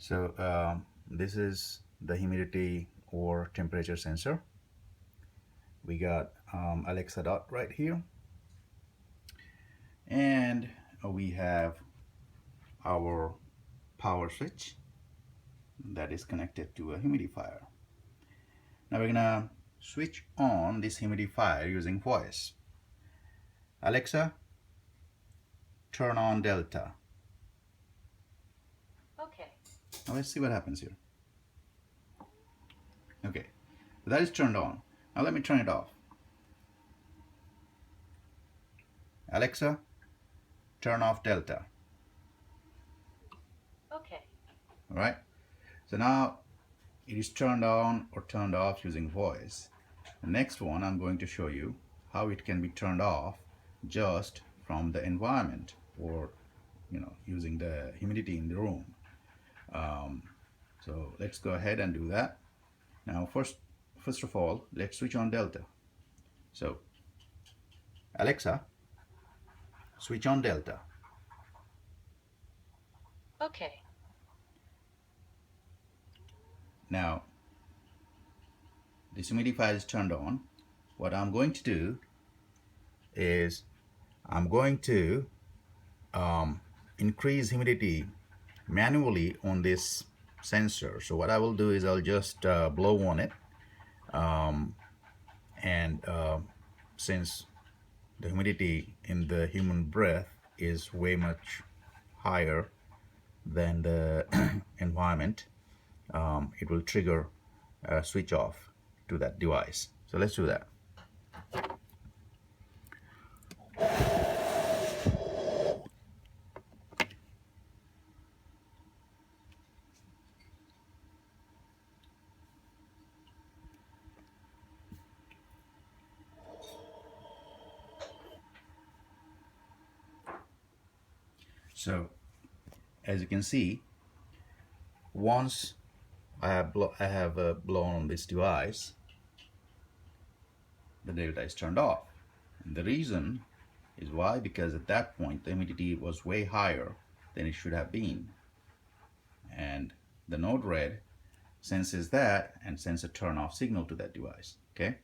This is the humidity or temperature sensor. We got Alexa dot right here, and we have our power switch that is connected to a humidifier. Now we're gonna switch on this humidifier using voice. Alexa, turn on Delta. Okay. Now let's see what happens here. Okay, that is turned on. Now let me turn it off. Alexa, turn off Delta. Okay. All right. So now it is turned on or turned off using voice. The next one, I'm going to show you how it can be turned off just from the environment, or using the humidity in the room. So let's go ahead and do that. Now first of all, let's switch on Delta. So Alexa, switch on Delta. Okay. Now this humidifier is turned on. What I'm going to do is I'm going to increase humidity manually on this sensor. So what I will do is I'll just blow on it, and since the humidity in the human breath is way much higher than the environment, it will trigger a switch off to that device. So let's do that. So as you can see, once I have blown on this device, the Delta is turned off. And the reason is why? Because at that point the humidity was way higher than it should have been, and the node red senses that and sends a turn off signal to that device. Okay,